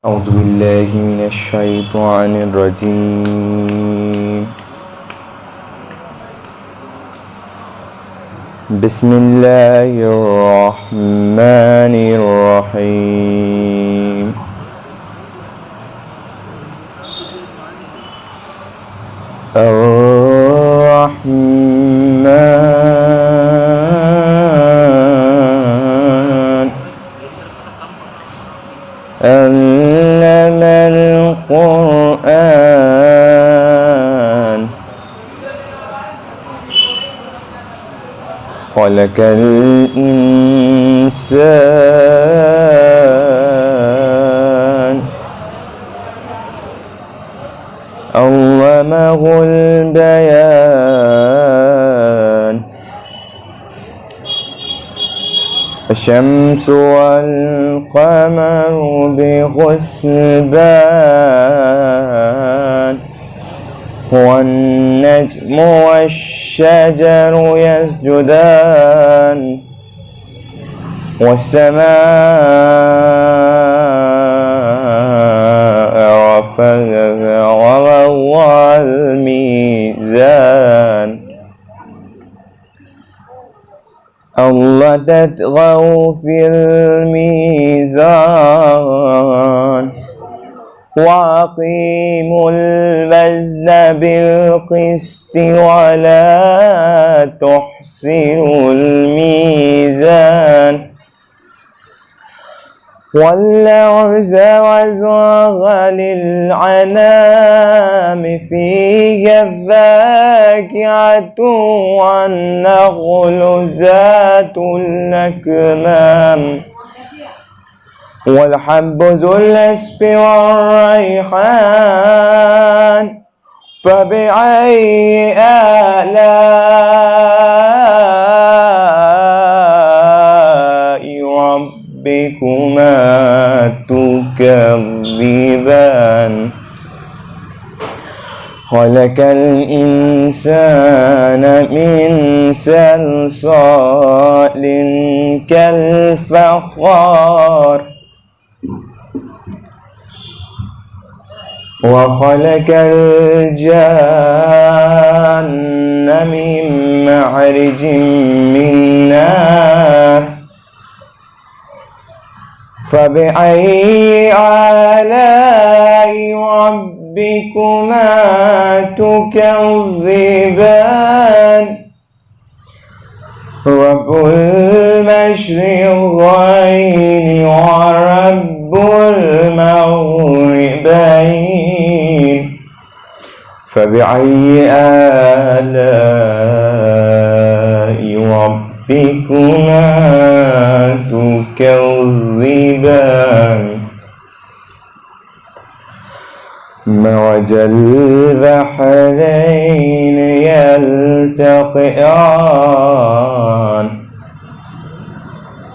أعوذ بالله من الشيطان الرجيم. بسم الله الرحمن الرحيم. الرحمن علم القرآن خلق الإنسان علمه البيان. الشمس والقمر بحسبان والنجم والشجر يسجدان والسماء رفعها ووضع الميزان ألا تطغوا في الميزان وأقيموا الوزن بالقسط ولا تخسروا الميزان. والأرض وزرعها للأنعام فيها فاكهة والنخل ذات الأكمام والحب ذو العصف والريحان. فبأي آلاء ربكما تكذبان. خلق الإنسان من صلصال كالفخار وخلق الجان من معرج من نار. فبأي آلاء ربكما تكذبان. رب المشرقين ورب المغربين. فبأي آلاء ربكما تكذبان. مرج البحرين يلتقيان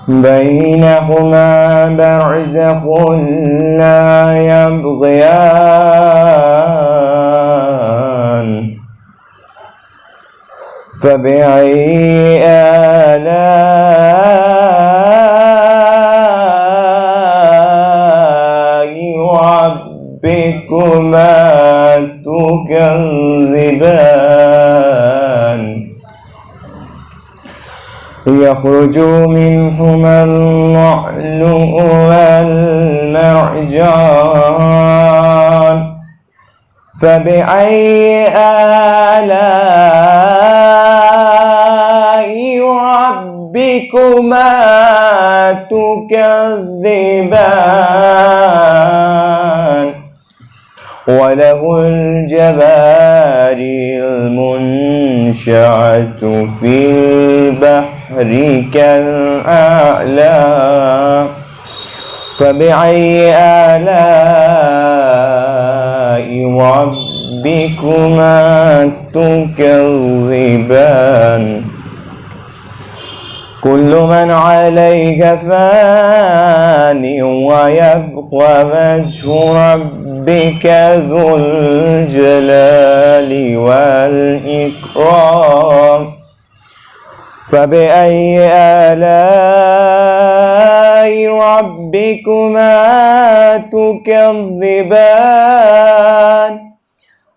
بينهما برزخ لا يبغيان. فبأي آلاء ربكما تكذبان. يخرج منهما اللؤلؤ والمرجان. فبأي آلاء ربكما تكذبان. وله الجوار المنشآت في البحر كالأعلام. فبأي آلاء ربكما تكذبان. كل من عليها فان ويبقى وجه ربك ذو الجلال والإكرام. فبأي آلاء ربكما تكذبان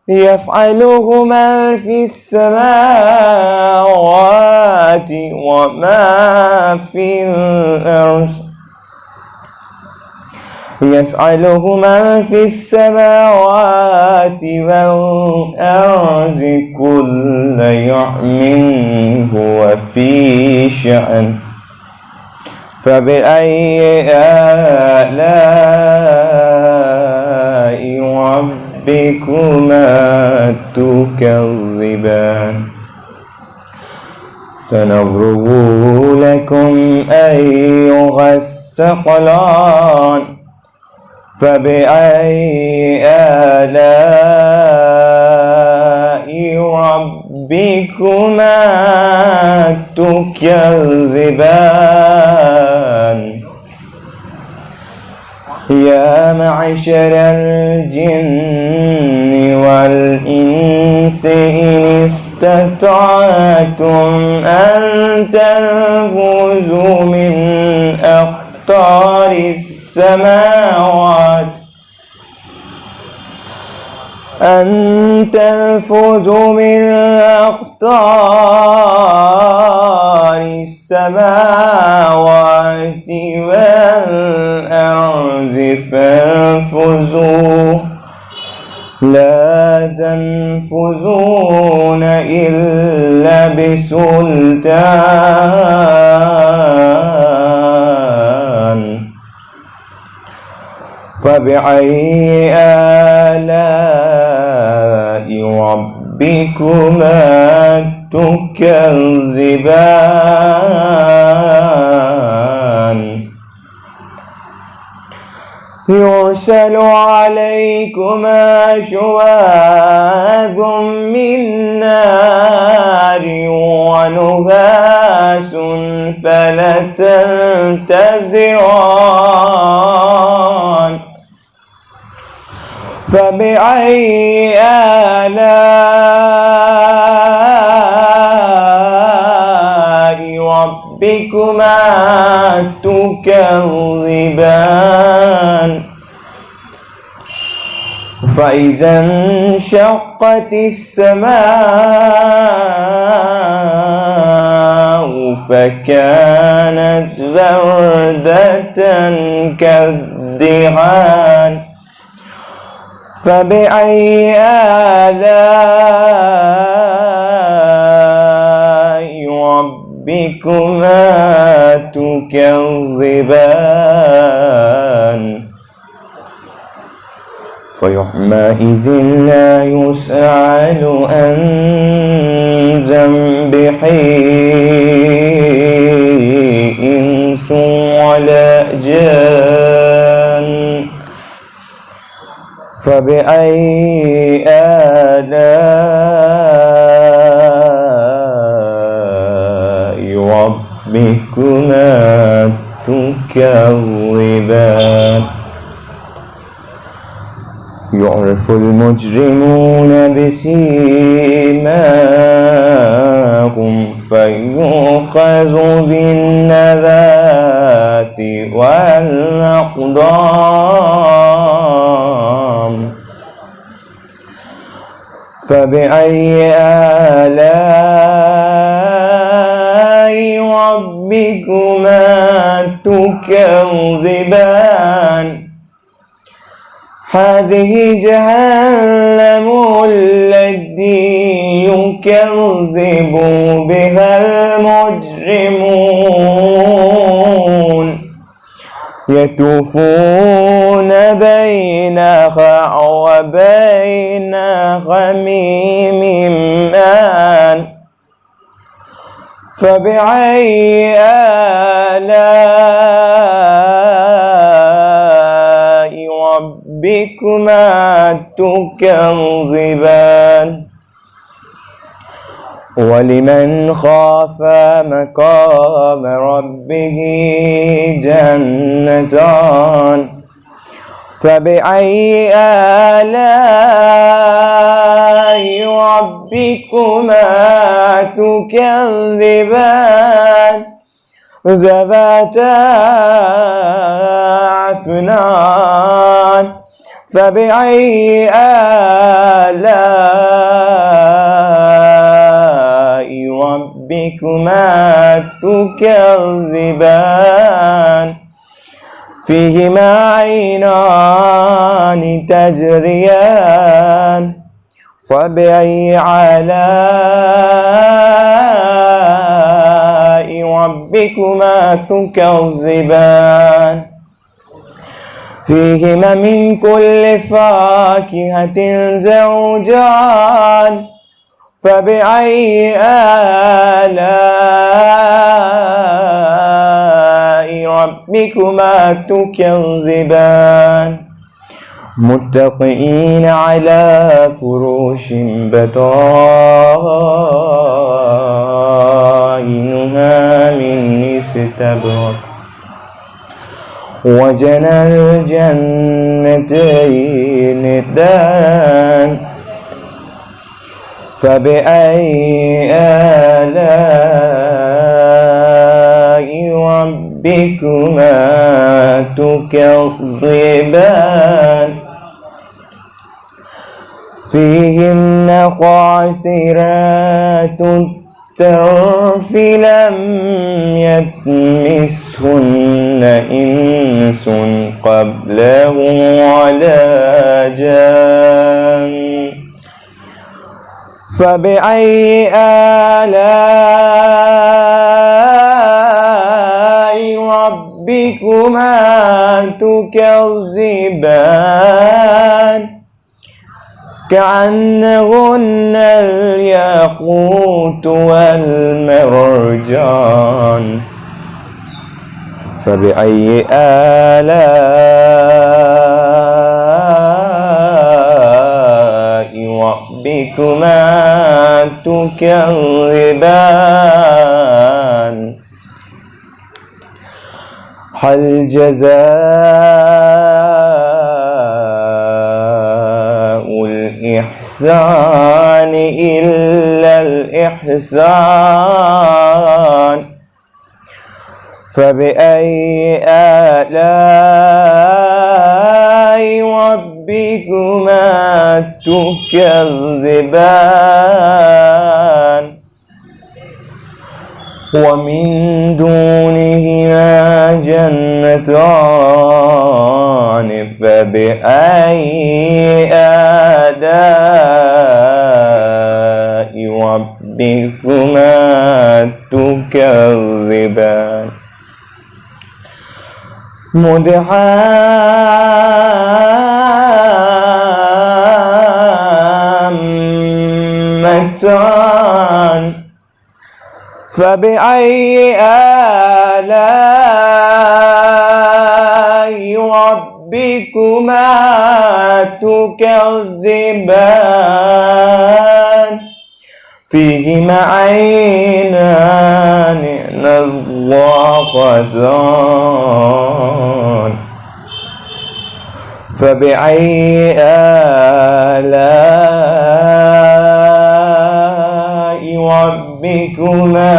يفعله من في السماوات وما في الأرض يسأله من في السماوات والأرض كل يوم هو في شأن فبأي آلاء ربكما تكذبان سنفرغ لكم أيها الثقلان فبأي آلاء ربكما تكذبان يا معشر الجن والإنس إن استطعتم أن تنفذوا من أقطار السماوات والأرض فانفذوا لا تنفذون إلا بسلطان فبأي آلاء ربكما تكذبان يرسل عليكما شواظ من نار ونحاس فلا تنتظران فبأي آلاء ربكما تكذبان فإذا انشقت السماء فكانت وردة كالدهان فبأي آلاء ربكما تكذبان فيومئذ لا يسأل عن ذنبه إنس ولا جان فبأي آلاء ربكما تكذبان يعرف المجرمون بسيماهم فيؤخذ بالنبات والأقدام فبأي آلاء ربكما تكذبان هذه جهنم التي يكذب بها المجرمون يطوفون بينها وبين حميم آن فبأي آلاء ربكما تكذبان ولمن خاف مقام ربه جنتان فبأي آلاء ربكما تكذبان ذواتا أفنان فبأي آلاء ربكما تكذبان فيهما عينان تجريان فبأي آلاء ربكما تكذبان فيهما من كل فاكهة زوجان فبأي آلاء ربكما تكذبان متكئين على فروش بطائنها من استبرق وجنى الجنتين دان فبأي آلاء ربكما تكذبان فيهن قاصرات الطرف لم يطمثهن إنس قبلهم ولا جان فبأي آلاء ربكما تكذبان كأنهن الياقوت والمرجان فبأي آلاء ربكما تكذبان هل جزاء الإحسان إلا الإحسان فبأي آلاء ربكما تكذبان ومن دونهما جنتان فبأي آلاء ربكما تكذبان مدحامتان فبأي آلاء ربكما تكذبان فيهما عينان نضاختان فبأي آلاء ربكما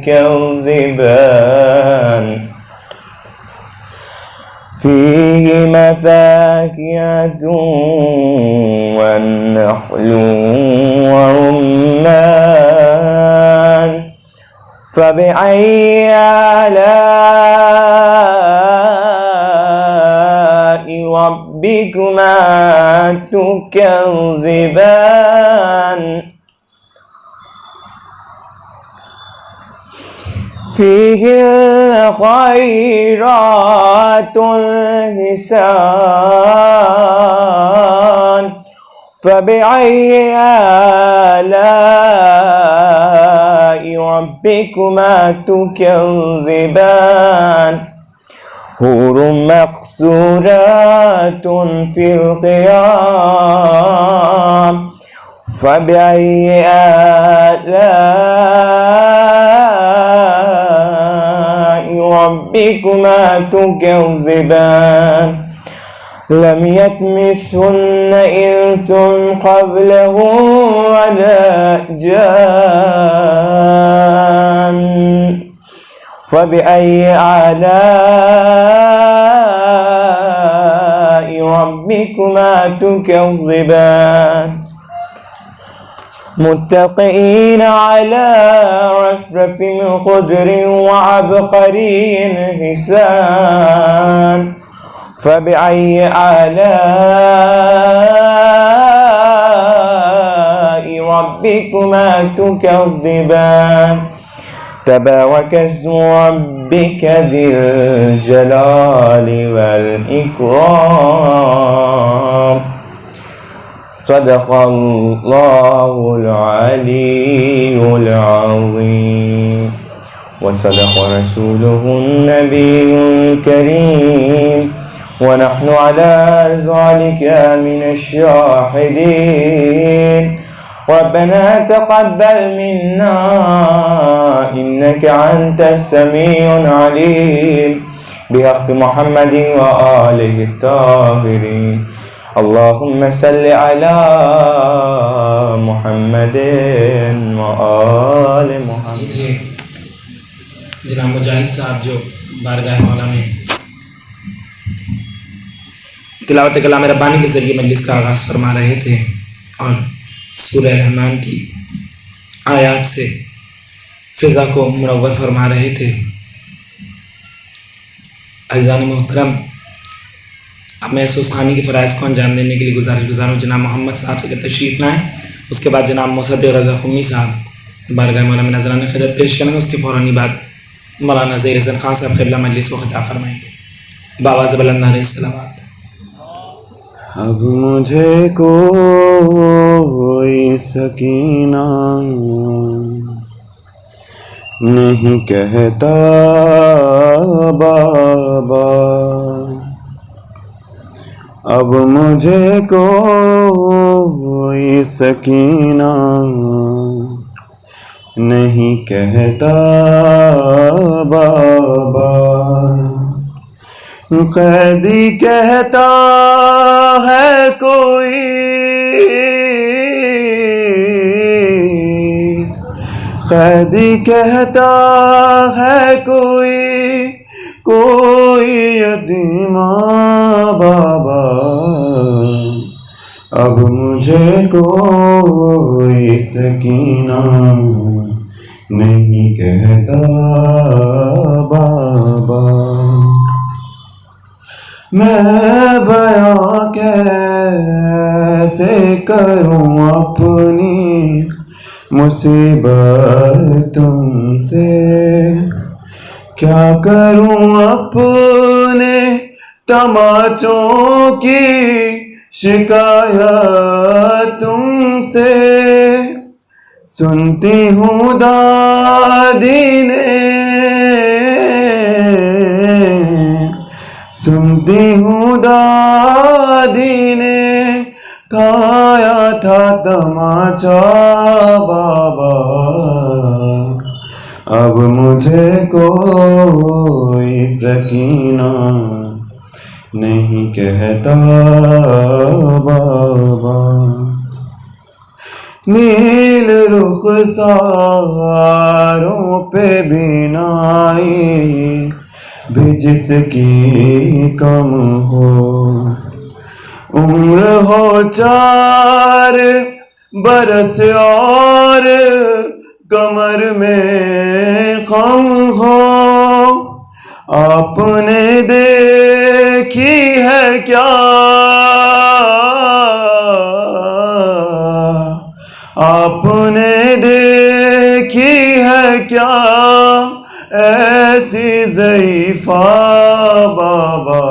تكذبان فيهما فاكهة والنخل ورمان فبأي آلاء ربكما تكذبان فيه الخيرات الحسان فبأي آلاء ربكما تكذبان حور مقصورات في الخيام فبأي آلاء ربكما تكذبان لم يطمثهن إنس قبلهم ولا جان فبأي آلاء ربكما تكذبان متكئين على رفرف خضر وعبقري حسان فبأي آلاء ربكما تكذبان تبارك اسم ربك ذي الجلال والإكرام صدق الله العلي العظيم وصدق رسوله النبي الكريم ونحن على ذلك من الشاهدين ربنا تقبل منا إنك أنت السميع العليم بحق محمد وآله الطاهرين اللهم صل على محمد وآل محمد. جناب مجاہد صاحب جو بارگاہ مولا میں تلاوت کلام ربانی کے ذریعے مجلس کا آغاز فرما رہے تھے اور سورہ رحمان کی آیات سے فضا کو منور فرما رہے تھے. عزیزان محترم، اب میں سوس خانی کے فرائض کو انجام دینے کے لیے گزارش ہوں جناب محمد صاحب سے کہ تشریف لائیں. اس کے بعد جناب مصدق رضا خمی صاحب بارگاہ مولا میں نذرانہ خدمت پیش کریں گے. اس کے فوراً بعد مولانا ظہیر حسن خان صاحب قبلہ مجلس کو خطاب فرمائیں گے. باواز بلند نعرہ الصلوات. اب مجھے کوئی سکینہ نہیں کہتا بابا، اب مجھے کوئی سکینہ نہیں کہتا بابا، قیدی کہتا ہے کوئی، قیدی کہتا ہے کوئی، کوئی یتیمہ بابا، اب مجھے کوئی سکینہ نہیں کہتا بابا. میں بیاں کیسے کروں اپنی مصیبت تم سے، کیا کروں اپنے تماچوں کی شکایت تم سے، سنتی ہوں دادی نے، سنتی ہوں دادی نے کھایا تھا تماچا بابا، اب مجھے کوئی سکینہ نہیں کہتا بابا. نیل رخساروں پہ بینائی بھی جس کی کم ہو، عمر ہو 4 برس اور کمر میں خم ہو، آپ نے دیکھی ہے کیا، آپ نے دیکھی ہے کیا ایسی ضعیفہ بابا،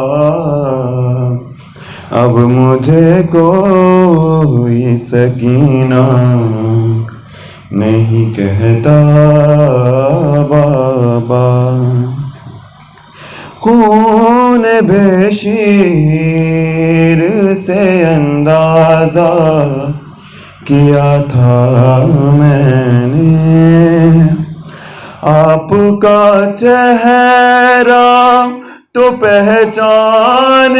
اب مجھے کوئی سکینہ نہیں کہتا بابا. خون بے شیر سے اندازہ کیا تھا میں نے، آپ کا چہرہ تو پہچان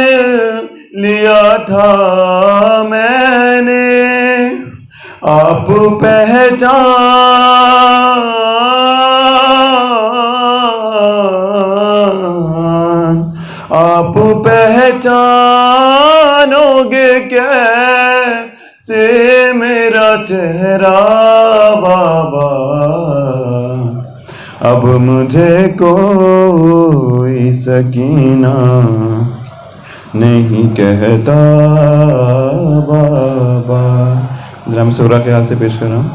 لیا تھا میں نے، آپ پہچانو گے کیسے میرا چہرہ بابا، اب مجھے کوئی سکینہ نہیں کہتا بابا۔ ذرا میں سورہ کے حال سے پیش کر رہا ہوں۔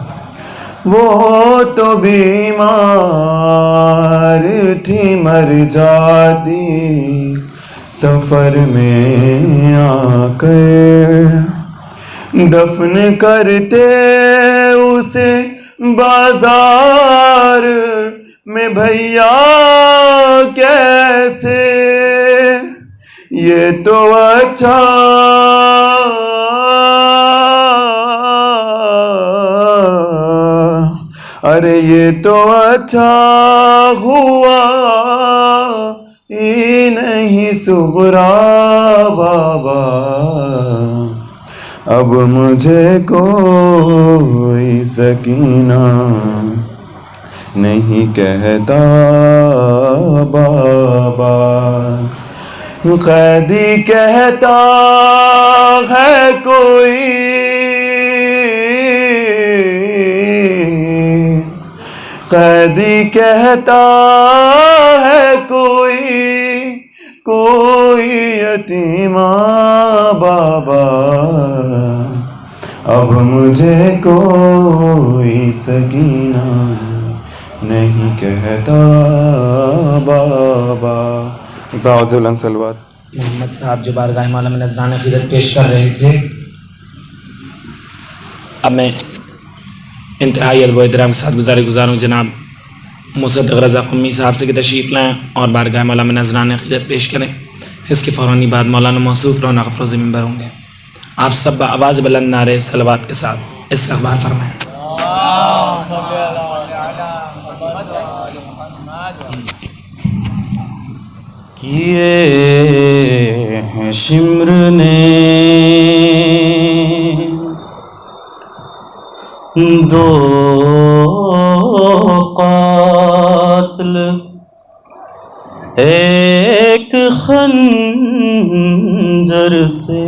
وہ تو بیمار تھی مر جاتی سفر میں آ کر، دفن کرتے اسے بازار میں بھیا کیسے، یہ تو اچھا ارے یہ تو اچھا ہوا ہی نہیں صغرا بابا، اب مجھے کوئی سکینہ نہیں کہتا بابا۔ قیدی کہتا ہے کوئی، قیدی کہتا ہے کوئی یتیمہ بابا، اب مجھے کوئی سکینہ نہیں کہتا بابا۔ باعزولن صلوات۔ محمد صاحب جو بارگاہ مولا میں نذران عقیدت پیش کر رہے تھے، اب میں انتہائی ادب و احترام کے ساتھ گزاروں جناب مصدق رضا قمی صاحب سے کہ تشریف لائیں اور بارگاہ مولا میں نذران عقیدت پیش کریں۔ اس کے فوراً بعد مولانا موصوف رونق افروز ممبر ہوں گے۔ آپ سب آواز بلند نعرے صلوات کے ساتھ استقبال فرمائیں۔ کیے ہیں شمر نے دو قاتل، ایک خنجر سے،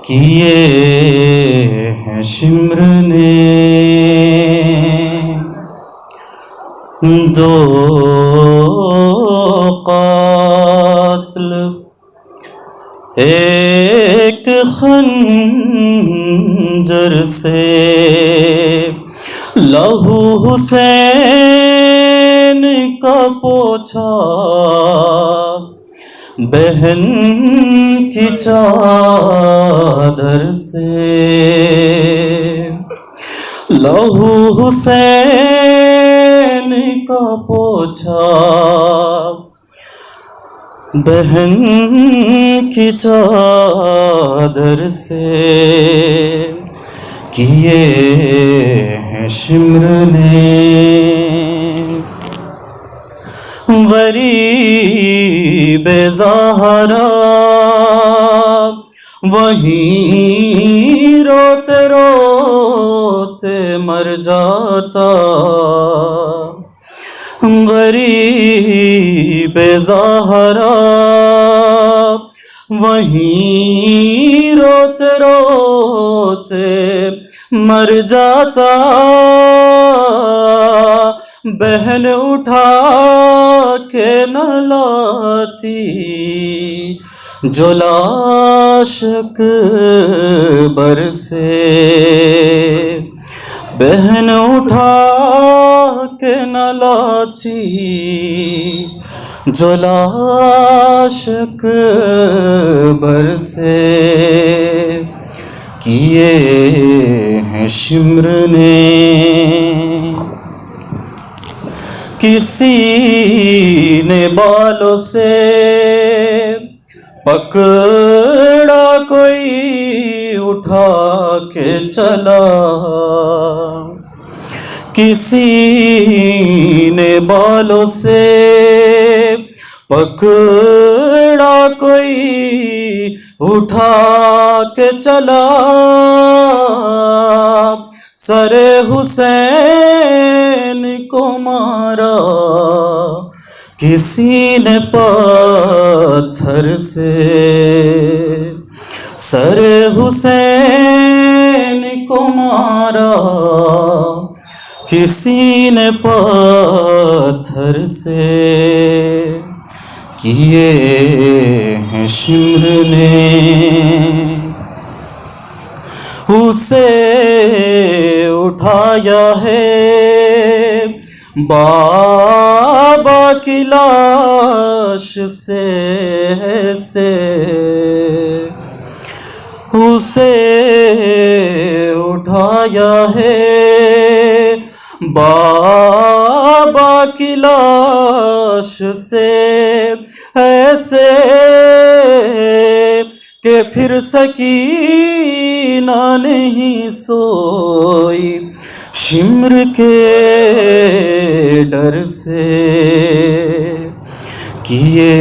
کیے ہیں شمر نے دو قاتل، ایک خنجر سے، لہو حسین کا پوچھا بہن کی چادر سے، لہو حسین کا پوچھا بہن کی چادر سے، کیے ہیں شمر نے غریب زہرا، وہیں روتے روتے مر جاتا، غریب زہرا وہیں روتے روتے مر جاتا، بہن اٹھا کے نہ لاتی جو لاش اکبر سے، بہن اٹھا کے نہ لاتی جو لاش اکبر سے، کیے ہیں شمر نے کسی نے بالوں سے پکڑا کوئی اٹھا کے چلا، کسی نے بالوں سے پکڑا کوئی اٹھا کے چلا، سر حسین کو مارا کسی نے پتھر سے، سر حسین کو مارا کسی نے پتھر سے، کیے ہیں شمر نے اسے اٹھایا ہے، بابا کی لاش سے اسے اٹھایا ہے، بابا کی لاش سے ایسے کہ پھر سکینہ نہیں سوئی شمر کے ڈر سے، کیے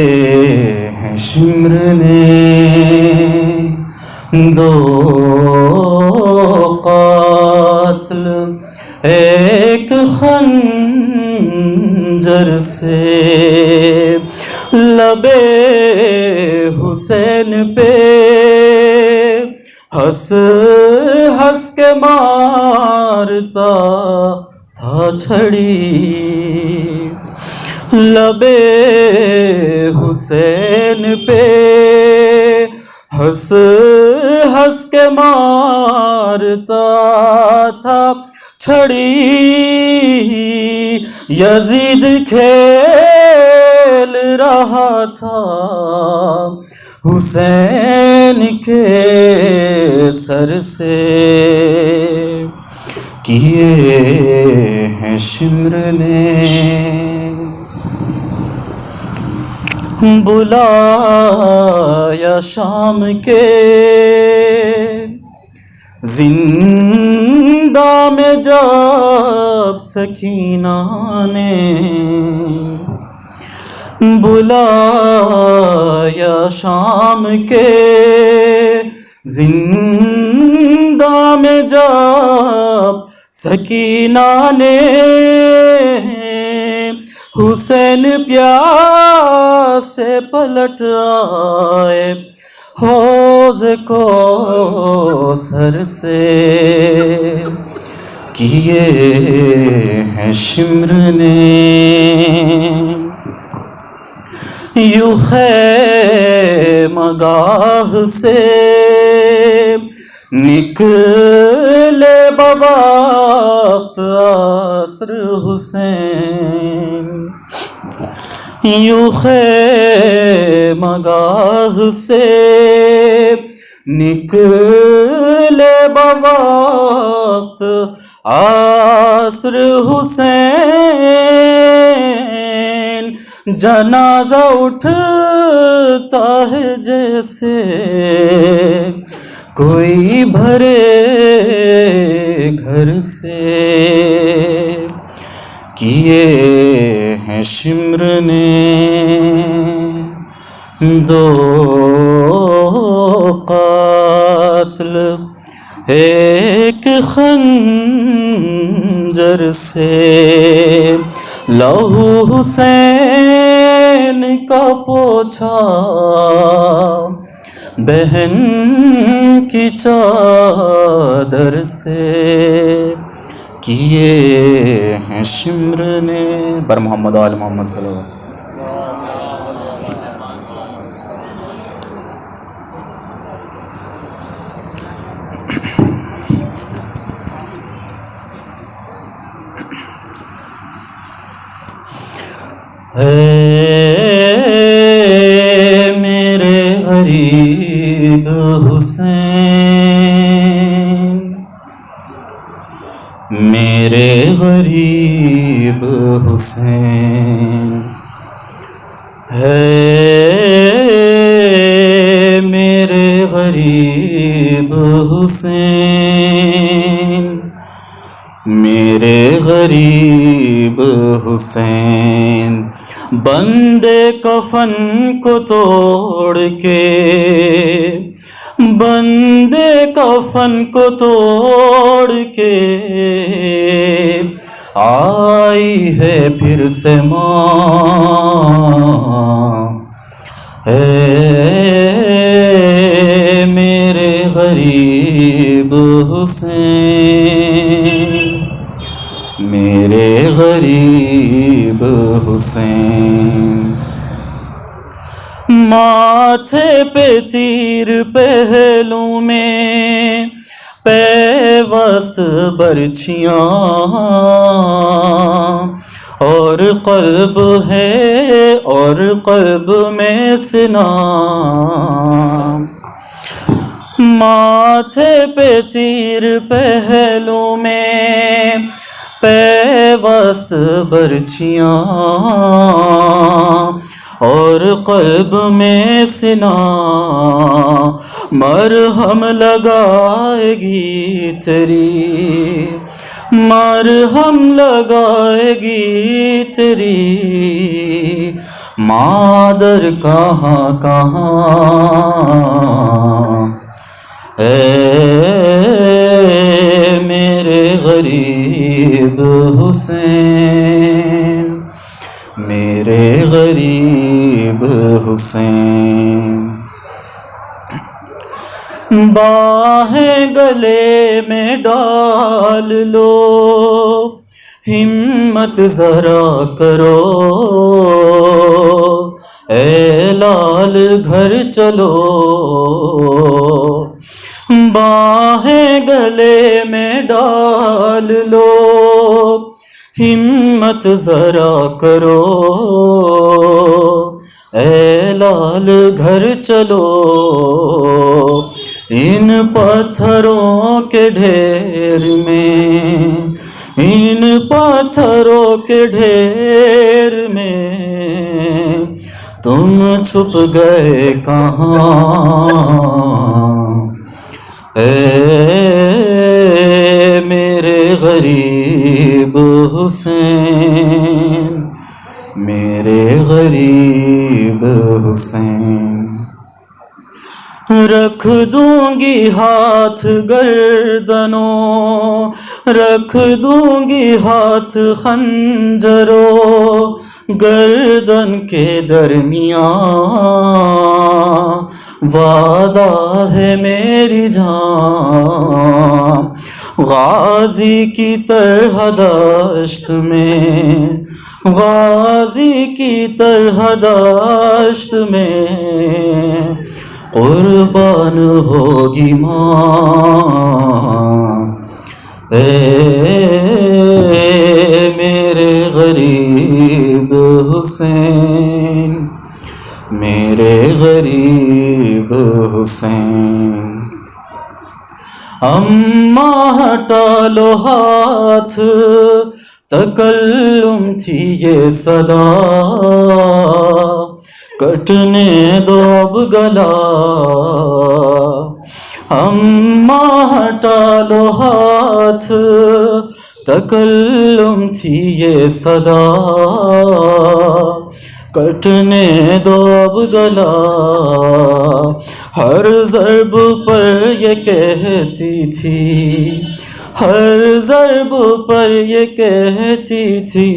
ہیں شمر نے دو قاتل ایک خنجر سے، لبے حسین پہ ہنس ہنس کے مارتا تھا چھڑی، لبے حسین پہ ہنس ہنس کے مارتا تھا چھڑی، یزید کھیل رہا تھا حسین کے سر سے، کیے ہیں شمر نے بلایا شام کے زندہ میں جب سکینہ نے، بلایا شام کے زندہ میں جب سکینہ نے، حسین پیاس سے پلٹ آئے حوض کو سر سے، کیے ہیں شمر نے یوں خیمگاہ سے نکلے بوقت عصر حسین، یوں خیمگاہ سے نکلے بوقت عصر حسین، جنازہ اٹھتا ہے جیسے کوئی بھرے گھر سے، کیے ہیں شمر نے دو قاتل ایک خنجر سے، لہو حسین کا پوچھا بہن کی چادر سے، کیے ہیں شمر نے بر محمد آل محمد صلی اللہ علیہ وسلم۔ میرے غریب حسین، میرے غریب حسین، ہے میرے غریب حسین، میرے غریب حسین، بندے کفن کو توڑ کے، بندے کفن کو توڑ کے آئی ہے پھر سے ماں، اے میرے غریب حسین، میرے غریب حسین۔ ماتھے پہ تیر پہلو میں پیوست برچھیاں، اور قلب ہے اور قلب میں سنام، ماتھے پہ تیر پہلو میں پیوست برچھیاں، اور قلب میں سنا، مرہم لگائے گی تیری، مرہم لگائے گی تیری مادر کہاں کہاں، اے میرے غریب حسین، میرے غریب حسین۔ باہیں گلے میں ڈال لو، ہمت ذرا کرو، اے لال گھر چلو، باہیں گلے میں ڈال لو، ہمت ذرا کرو، اے لال گھر چلو، ان پتھروں کے ڈھیر میں، ان پتھروں کے ڈھیر میں تم چھپ گئے کہاں، اے میرے غریب حسین، میرے غریب حسین۔ رکھ دوں گی ہاتھ گردنوں، رکھ دوں گی ہاتھ خنجروں گردن کے درمیان، وعدہ ہے میری جان، غازی کی طرح دشت میں، غازی کی طرح دشت میں قربان ہوگی ماں، اے میرے غریب حسین، میرے غریب حسین۔ اماں ہٹا لو ہاتھ، تکلم تھی یہ صدا، کٹنے دو اب گلا، اماں ہٹا لو ہاتھ، تکلم تھی یہ صدا، کٹنے دو اب گلا، ہر ضرب پر یہ کہتی تھی، ہر ضرب پر یہ کہتی تھی،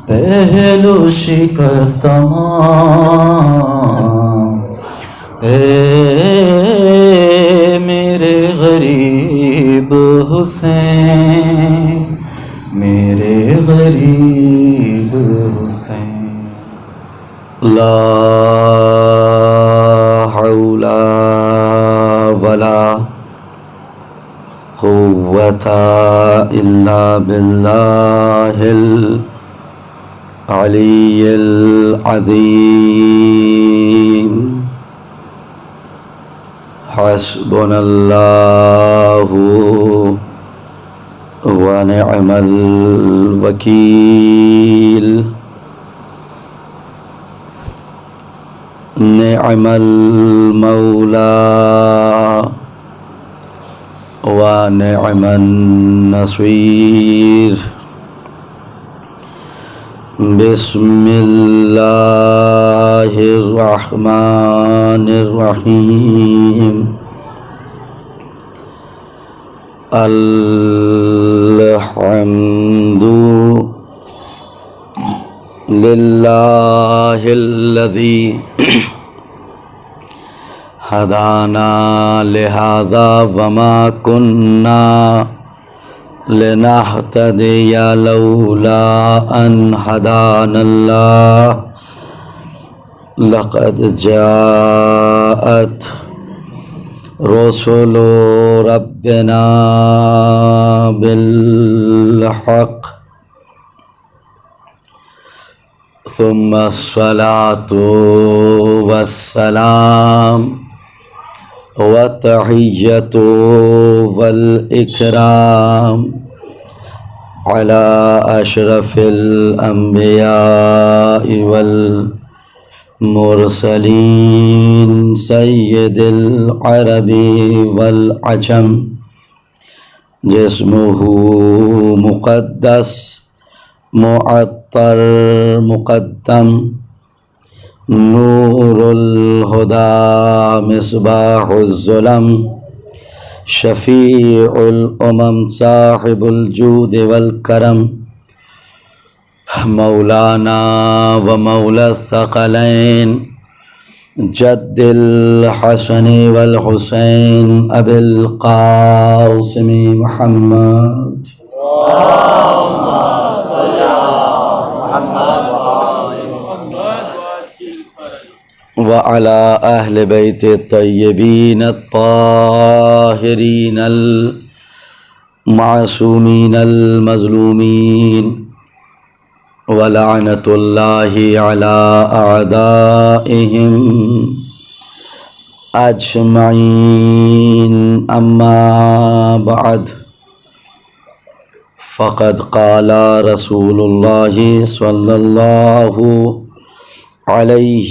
پہلو شکست ماں، اے میرے غریب حسین، میرے غریب حسین۔ لا حول ولا قوة إلا بالله العلي العظيم۔ حسبنا الله ونعم الوكيل، نعم المولى ونعم النصير، بسم اللہ الرحمن الرحیم الحمد للہ الذی ہدانا لہذا وما کننا لنہتدی لولا ان ہدانا اللہ لقد جاءت رسل ربنا بالحق ثم الصلاة والسلام والتحية والإكرام على أشرف الأنبياء والمرسلين سيد العرب والعجم جسمه مقدس معطر مقدم نور الہدی مصباح الظلم شفیع الامم صاحب الجود والکرم مولانا و مولا الثقلین جد الحسن والحسین ابی القاسم محمد وعلى أهل بيت الطيبين الطاهرين المعصومين المظلومين ولعنة الله على أعدائهم أجمعين أما بعد فقد قال رسول الله صلى الله علیہ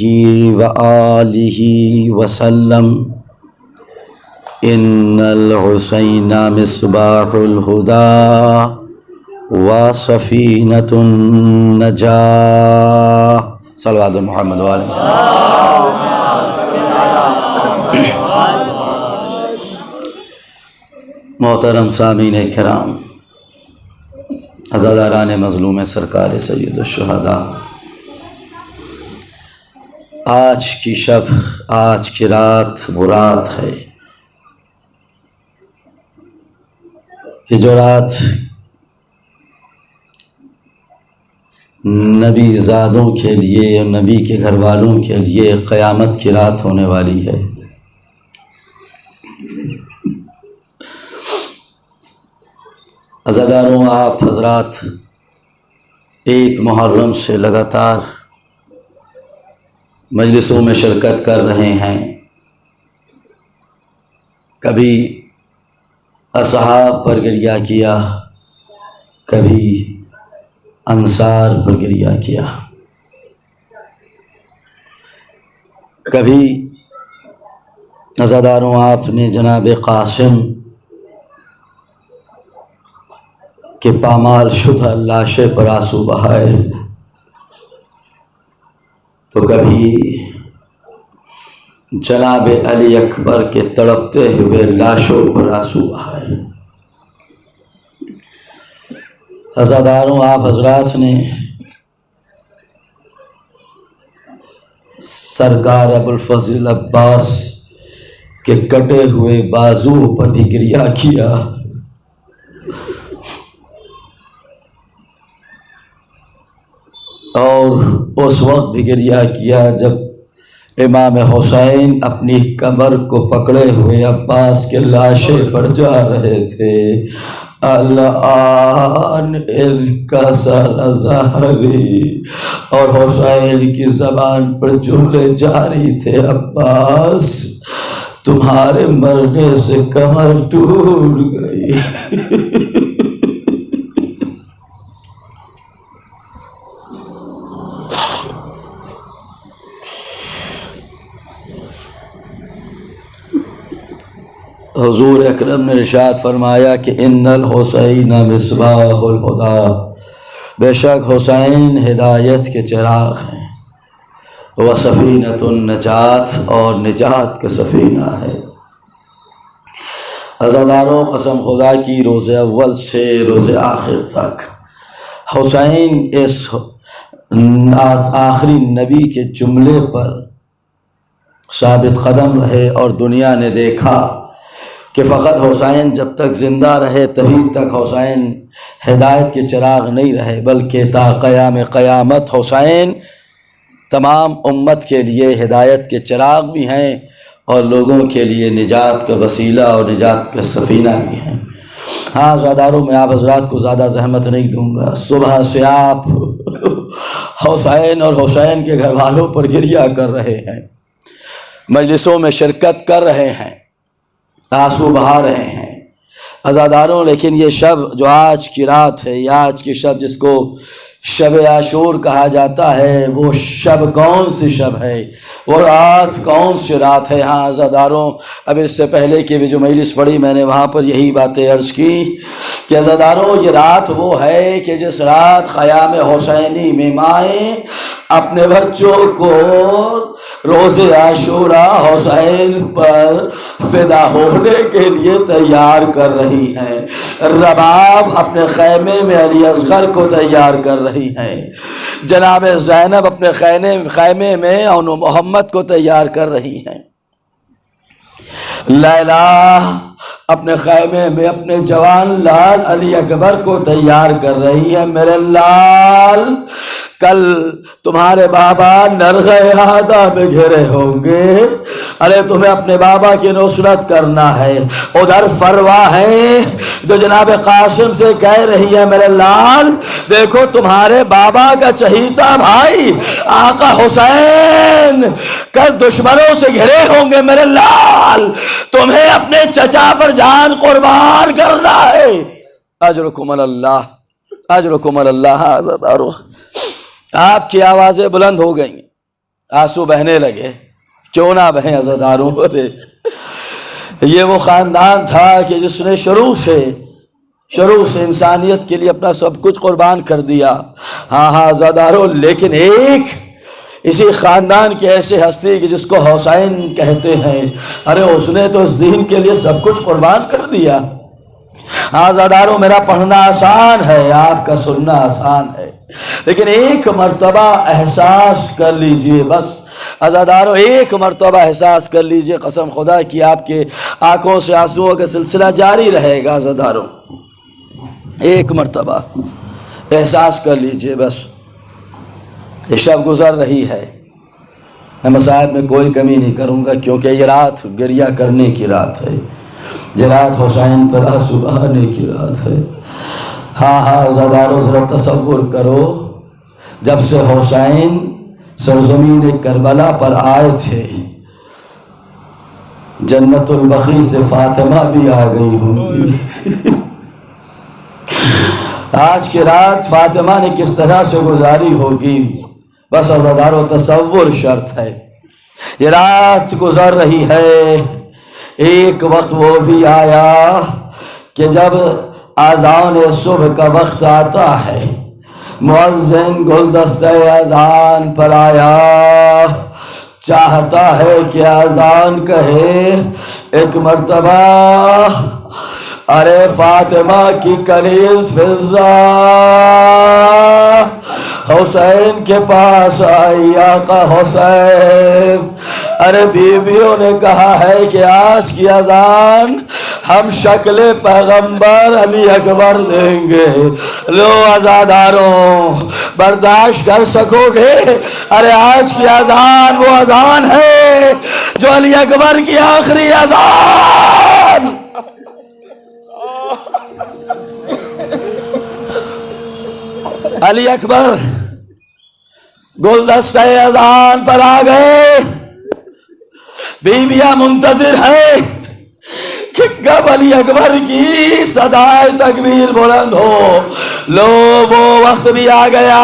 وآلہ وسلم ان الحسین مصباح الہدی وسفینۃ النجاہ صلوات محمد وعلیہ محترم سامعین کرام، عزاداران مظلوم سرکار سید الشہداء، آج کی شب، آج کی رات وہ رات ہے کہ جو رات نبی زادوں کے لیے اور نبی کے گھر والوں کے لیے قیامت کی رات ہونے والی ہے۔ عزاداروں، آپ حضرات ایک محرم سے لگاتار مجلسوں میں شرکت کر رہے ہیں۔ کبھی اصحاب پر گریہ کیا، کبھی انصار پر گریہ کیا، کبھی عزاداروں آپ نے جناب قاسم کے پامال شدہ لاشے پر آنسو بہائے، تو کبھی جناب علی اکبر کے تڑپتے ہوئے لاشوں پر آنسو بہائے۔ عزاداروں، آپ حضرات نے سرکار ابوالفضل عباس کے کٹے ہوئے بازو پر بھی گریہ کیا، اور اس وقت بھی گریہ کیا جب امام حسین اپنی کمر کو پکڑے ہوئے عباس کے لاشے پر جا رہے تھے۔ الآن انکسر ظہری، اور حسین کی زبان پر جملے جاری تھے، عباس تمہارے مرنے سے کمر ٹوٹ گئی۔ حضور اکرم نے ارشاد فرمایا کہ ان الحسین مصباح الہدی بے شک حسین ہدایت کے چراغ ہیں، وہ سفینۃ النجات اور نجات کا سفینہ ہے۔ عزاداروں، قسم خدا کی روز اول سے روز آخر تک حسین اس آخری نبی کے جملے پر ثابت قدم رہے، اور دنیا نے دیکھا کہ فقط حسین جب تک زندہ رہے تبھی تک حسین ہدایت کے چراغ نہیں رہے، بلکہ تا قیام قیامت حسین تمام امت کے لیے ہدایت کے چراغ بھی ہیں اور لوگوں کے لیے نجات کا وسیلہ اور نجات کا سفینہ بھی ہیں۔ ہاں عزاداروں، میں آپ حضرات کو زیادہ زحمت نہیں دوں گا۔ صبح سے آپ حسین اور حسین کے گھر والوں پر گریہ کر رہے ہیں، مجلسوں میں شرکت کر رہے ہیں، آنسو بہا رہے ہیں عزاداروں، لیکن یہ شب جو آج کی رات ہے، یا آج کی شب جس کو شب عاشور کہا جاتا ہے، وہ شب کون سی شب ہے، وہ رات کون سی رات ہے؟ ہاں عزاداروں، اب اس سے پہلے کی بھی جو مجلس پڑھی میں نے وہاں پر یہی باتیں عرض کی کہ عزاداروں یہ رات وہ ہے کہ جس رات قیام حسینی میں مائیں اپنے بچوں کو روز عاشوراء حسین پر فدا ہونے کے لیے تیار کر رہی ہیں، رباب اپنے خیمے میں علی اصغر کو تیار کر رہی ہیں، جناب زینب اپنے خیمے میں اون محمد کو تیار کر رہی ہیں، لیلا اپنے خیمے میں اپنے جوان لال علی اکبر کو تیار کر رہی ہے۔ میرے لال، کل تمہارے بابا نرغہ احدہ میں گھرے ہوں گے، ارے تمہیں اپنے بابا کی نصرت کرنا ہے۔ ادھر فروا ہے جو جناب قاسم سے کہہ رہی ہے، میرے لال دیکھو تمہارے بابا کا چہیتا بھائی آقا حسین کل دشمنوں سے گھرے ہوں گے، میرے لال تمہیں اپنے چچا پر جان قربان کرنا ہے۔ اجرکم اللہ، اجرکم اللہ۔ عزادارو، آپ کی آوازیں بلند ہو گئیں، آنسو بہنے لگے، کیوں نہ بہیں عزاداروں؟ یہ وہ خاندان تھا کہ جس نے شروع سے انسانیت کے لیے اپنا سب کچھ قربان کر دیا۔ ہاں عزاداروں، لیکن ایک اسی خاندان کی ایسے ہستی کہ جس کو حسین کہتے ہیں، ارے اس نے تو اس دین کے لیے سب کچھ قربان کر دیا۔ عزاداروں، میرا پڑھنا آسان ہے، آپ کا سننا آسان ہے، لیکن ایک مرتبہ احساس کر لیجئے، بس عزاداروں ایک مرتبہ احساس کر لیجئے، قسم خدا کی آپ کے آنکھوں سے آنسوؤں کا سلسلہ جاری رہے گا۔ عزاداروں ایک مرتبہ احساس کر لیجئے، بس یہ شب گزر رہی ہے۔ میں مصائب میں کوئی کمی نہیں کروں گا، کیونکہ یہ رات گریہ کرنے کی رات ہے، یہ رات حسین پر آنسو بہانے کی رات ہے۔ ہاں عزاداروں، ذرا تصور کرو، جب سے حسین سرزمین کربلا پر آئے تھے، جنت البقیع سے فاطمہ بھی آ گئی ہوں گی۔ آج کی رات فاطمہ نے کس طرح سے گزاری ہوگی، بس عزاداروں تصور شرط ہے۔ یہ رات گزر رہی ہے، ایک وقت وہ بھی آیا کہ جب اذان صبح کا وقت آتا ہے، مؤذن گلدستہ اذان پر آیا، چاہتا ہے کہ اذان کہے۔ ایک مرتبہ ارے فاطمہ کی کنیز فضہ حسین کے پاس آئی، آقا حسین، ارے بیویوں نے کہا ہے کہ آج کی اذان ہم شکل پیغمبر علی اکبر دیں گے، لو عزاداروں برداشت کر سکو گے؟ ارے آج کی اذان وہ اذان ہے جو علی اکبر کی آخری اذان۔ علی اکبر گلدستہ اذان پر آ گئے، بیویاں منتظر ہیں کہ کب علی اکبر کی صدائے تکبیر بلند ہو۔ لو وہ وقت بھی آ گیا،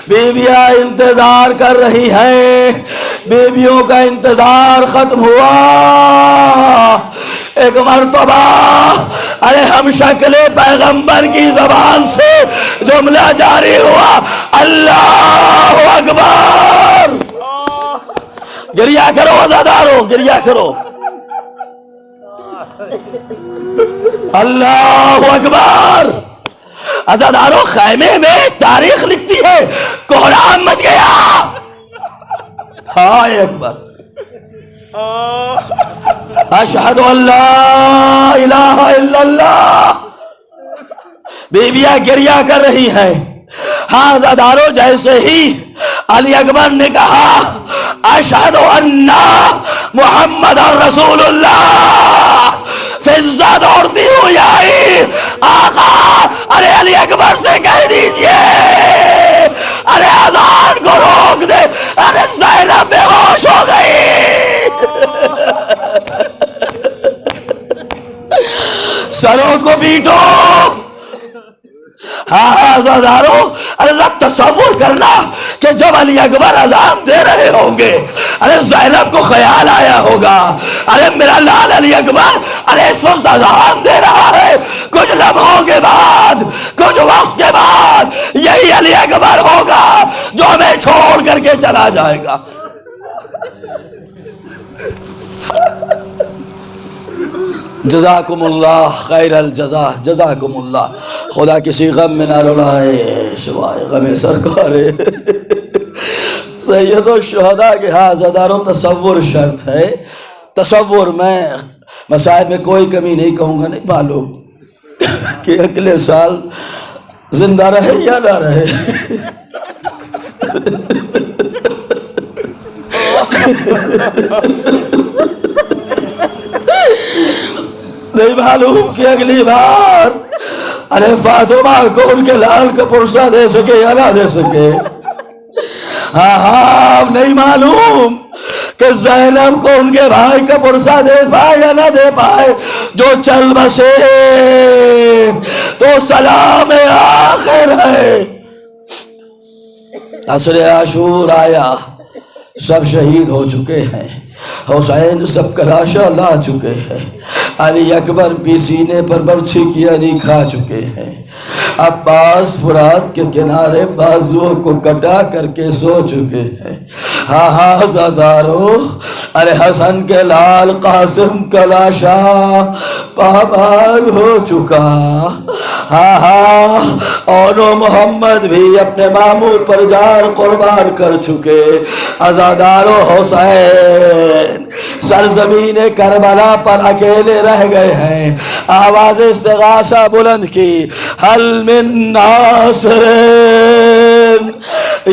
بیویاں انتظار کر رہی ہیں، بیویوں کا انتظار ختم ہوا۔ ایک مرتبہ ارے ہم شکل پیغمبر کی زبان سے جملہ جاری ہوا، اللہ اکبر۔ گریا کرو عزادارو، گریا کرو۔ اللہ اکبر۔ عزادارو خیمے میں تاریخ لکھتی ہے کوہرام مچ گیا۔ ہائے اکبر، اشہد ان لا الہ الا اللہ۔ بیویاں گریہ کر رہی ہیں۔ ہاں عزادارو، جیسے ہی علی اکبر نے کہا اشہد ان محمد رسول اللہ، فضہ دوڑتی ہوئی آئی، آقا ارے علی اکبر سے کہہ دیجئے ارے اذان کو روک دے، ارے زینب بے ہوش ہو گئی۔ سروں کو پیٹو۔ ہاں عزادارو، ارے ذرا تصور کرنا کہ جب علی اکبر اذان دے رہے ہوں گے، ارے زینب کو خیال آیا ہوگا ارے میرا لال علی اکبر ارے اس وقت اذان دے رہا ہے، کچھ لمحوں کے بعد، کچھ وقت کے بعد یہی علی اکبر ہوگا جو ہمیں چھوڑ کر کے چلا جائے گا۔ جزاکم اللہ خیر الجزا، جزاکم اللہ۔ خدا کسی غم میں نہ رلائے سوائے غم سرکار سید الشہداء کے۔ ہاں عزادارو، تصور شرط ہے۔ تصور میں صاحب میں کوئی کمی نہیں کہوں گا، نہیں معلوم کہ اگلے سال زندہ رہے یا نہ رہے۔ نہیں معلوم کہ اگلی بار ارے فاطمہ کو ان کے لال کا پرسہ دے سکے یا نہ دے سکے۔ ہاں نہیں معلوم کہ زینب کو ان کے بھائی کا پرسہ دے پائے یا نہ دے پائے۔ جو چل بسے تو سلام آخر ہے۔ عصر عاشور آیا، سب شہید ہو چکے ہیں، حسین سب کا لاشا لا چکے ہیں، علی اکبر بھی سینے پر برچھی کی یعنی کھا چکے ہیں، عباس فرات کے کنارے بازوؤں کو کٹا کر کے سو چکے ہیں۔ ہاں ہاں عزادارو، ارے حسن کے لال قاسم کا لاشا پامال ہو چکا۔ ہاں ہاں، اور محمد بھی اپنے ماموں پر جان قربان کر چکے۔ عزادارو حسین سرزمین کربلا پر اکیلے رہ گئے ہیں۔ آواز استغاثہ بلند کی، حل من ناصر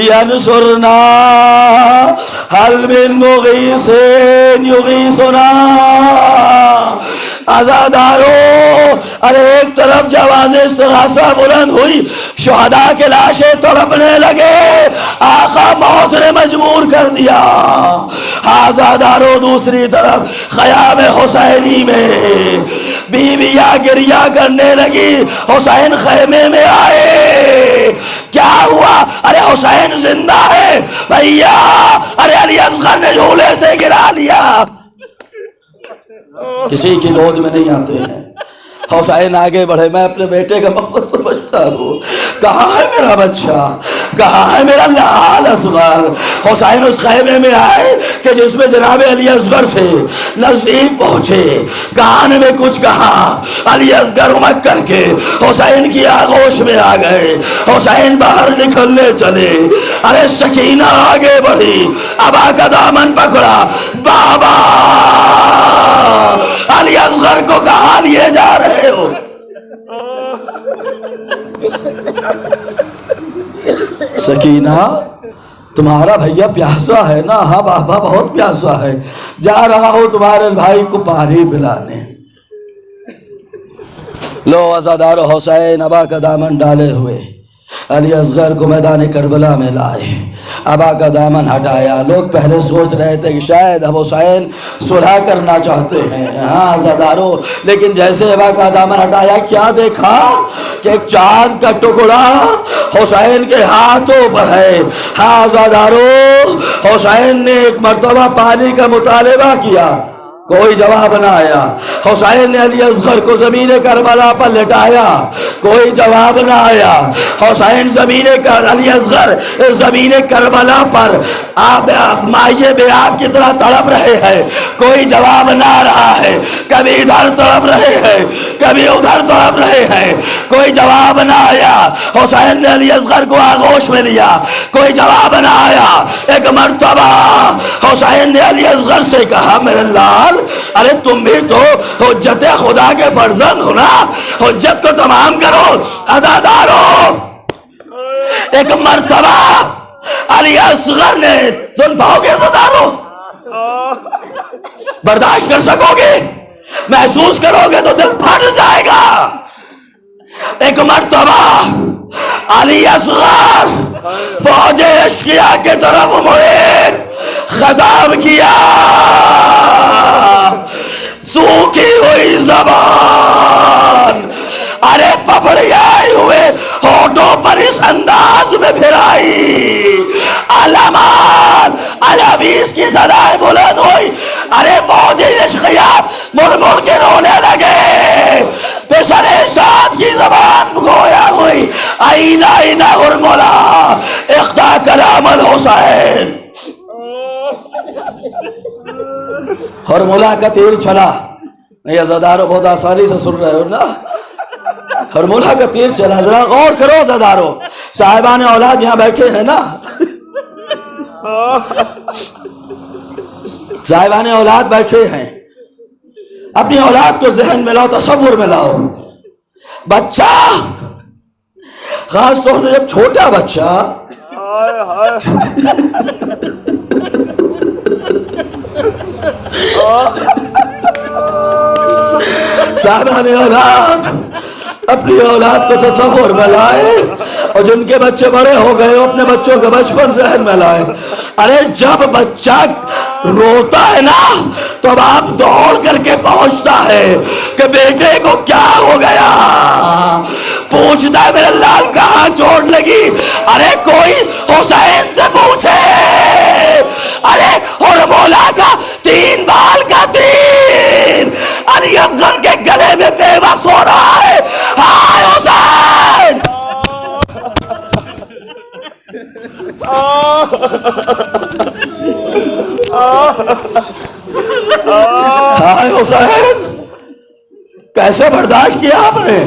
ینصرنا، حل من مغیث یغیثنا۔ عزادارو، ارے ایک طرف جب آواز استغاثہ بلند ہوئی، شہداء کے لاشیں تڑپنے لگے، آقا موت نے مجبور کر دیا۔ عزادارو، دوسری طرف خیام حسینی میں بیویاں گریہ کرنے لگی، حسین خیمے میں آئے، کیا ہوا؟ ارے حسین زندہ ہے بھیا، ارے علی اصغر نے جھولے سے گرا لیا۔ کسی کی گود میں نہیں آتے ہیں۔ حسین آگے بڑھے، میں اپنے بیٹے کا مقصد سمجھتا ہوں، کہاں ہے میرا بچہ، کہاں ہے میرا لال اصغر؟ حسین اس خیمے میں آئے کہ جس میں جناب علی اصغر سے نزدیک پہنچے، کان میں کچھ کہا، علی اصغر امک کر کے حسین کی آغوش میں آ گئے۔ حسین باہر نکلنے چلے، ارے سکینہ آگے بڑھی، ابا کا دامن پکڑا، بابا علی اصغر کو کہاں لیے جا رہے ہو؟ سکینہ، تمہارا بھیا پیاسا ہے نا؟ ہاں بابا بہت پیاسا ہے، جا رہا ہوں تمہارے بھائی کو پانی پلانے۔ لو عزادارو، حسین ابا کا دامن ڈالے ہوئے علی اصغر کو میدان کربلا میں لائے، ابا کا دامن ہٹایا۔ لوگ پہلے سوچ رہے تھے کہ شاید اب حسین صلح کرنا چاہتے ہیں، ہاں عزادارو، لیکن جیسے ابا کا دامن ہٹایا، کیا دیکھا کہ ایک چاند کا ٹکڑا حسین کے ہاتھوں پر ہے۔ ہاں عزادارو، حسین نے ایک مرتبہ پانی کا مطالبہ کیا، کوئی جواب نہ آیا۔ حسین نے علی اصغر کو زمین کربلا پر لٹایا، کوئی جواب نہ آیا. حسین زمین علی اصغر زمین کربلا پر آپ مائے بیاب کی طرح تڑپ رہے ہیں, کوئی جواب نہ آ رہا ہے. کبھی ادھر تڑپ رہے ہیں, کبھی ادھر تڑپ رہے ہیں, کوئی جواب نہ آیا. حسین نے علی اصغر کو آغوش میں لیا, کوئی جواب نہ آیا. ایک مرتبہ حسین نے علی اصغر سے کہا, میرے لال, ارے تم بھی تو حجت خدا کے فرزند ہو نا, حجت کو تمام کرو عزادارو. ایک مرتبہ علی اصغر نے, سن پاؤ گے عزادارو, برداشت کر سکو گے, محسوس کرو گے تو دل پھٹ جائے گا. ایک مرتبہ علی اصغر فوج اشقیاء کے طرف مڑے, خطاب کیا, سوکھی ہوئی زبان ارے پپڑیائے ہوئے ہونٹوں پر اس انداز میں پھرائی, علمان علویز کی صدائیں بلند ہوئی. ارے فوج اشقیاء مڑ مڑ کے رونے لگے. پسر شاد کی زبان گویا ہوئی, آئینہ آئینہ ارملا اختا کلام الحسین. ہرملا کا تیر چلا, نہیں عزادارو بہت آسانی سے سن رہے ہو نا, ہرملا کا تیر چلا. ذرا غور کرو عزادارو, صاحبان اولاد یہاں بیٹھے ہیں نا, صاحبان اولاد بیٹھے ہیں, اپنی اولاد کو ذہن میں لاؤ, تصور میں لاؤ. بچہ, خاص طور سے جب چھوٹا بچہ صاحبان اولاد اپنی اولاد کو تصور میں لائے, اور جن کے بچے بڑے ہو گئے اپنے بچوں کے بچپن ذہن میں لائے. ارے جب بچہ روتا ہے نا تو باپ دوڑ کر کے پہنچتا ہے کہ بیٹے کو کیا ہو گیا, پوچھتا ہے میرے لال کہاں چوٹ لگی. ارے کوئی حسین سے پوچھے, ارے اور مولا کا 3 بال کا تیر علی اصغر کے گلے میں بے بس ہو رہا ہے. ہائے حسین, ہائے حسین, کیسے برداشت کیا آپ نے,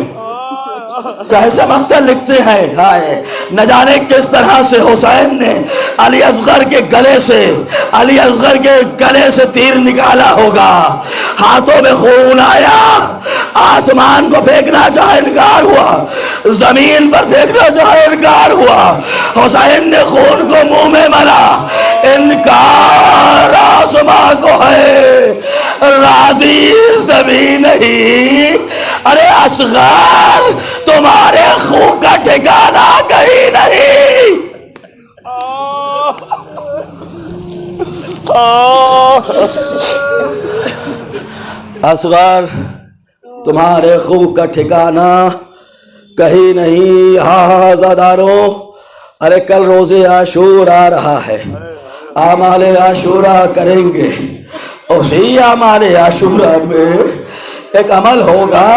کیسے مقتل لکھتے ہیں. ہائے, نہ جانے کس طرح سے حسین نے علی اصغر کے گلے سے تیر نکالا ہوگا. ہاتھوں میں خون آیا, آسمان کو پھینکنا چاہے انکار ہوا, زمین پر پھینکنا چاہے انکار ہوا. حسین نے خون کو منہ میں ملا, انکار آسمان کو ہے, راضی زمین نہیں. ارے اصغر تمہارے خون کا ٹھکانہ کہیں نہیں. اصغر تمہارے خون کا ٹھکانہ کہیں نہیں. ہاں عزادارو, ارے کل روز عاشور آ رہا ہے, اعمال عاشورہ کریں گے. اسی اعمال عاشورہ میں ایک عمل ہوگا,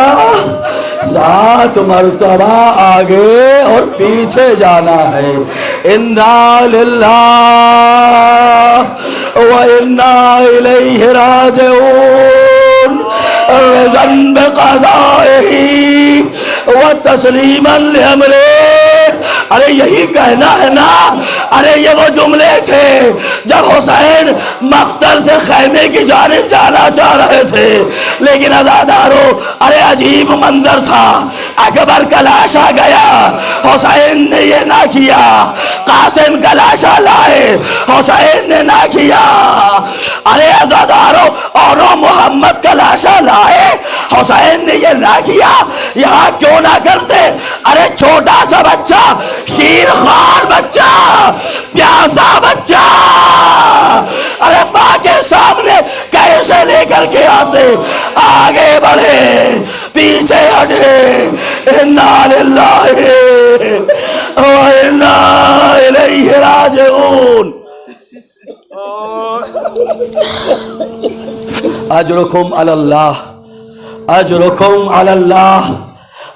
7 مرتبہ آگے اور پیچھے جانا ہے. انا للہ و انا الیہ راجعون, رضا بقضائہ و تسلیما لامرہ. ارے یہی کہنا ہے نا. ارے یہ وہ جملے تھے جب حسین مقتل سے خیمے کی جانب جانا چاہ رہے تھے, لیکن عزادارو ارے عجیب منظر تھا. اکبر کا لاشا گیا, حسین نے یہ نہ کیا. قاسم کا لاشا لائے, حسین نے نہ کیا. ارے عزادارو اورو محمد کا لاشا لائے, حسین نے یہ نہ کیا. یہاں کیوں نہ کرتے. ارے چھوٹا سا بچہ, شیر خوار بچہ, پیاسا بچہ, ارے ماں کے سامنے کیسے لے کر کے آتے. آگے بڑھے, پیچھے ہٹے. انا للہ و انا الیہ راجعون. اجرکم علی اللہ, اجرکم علی اللہ.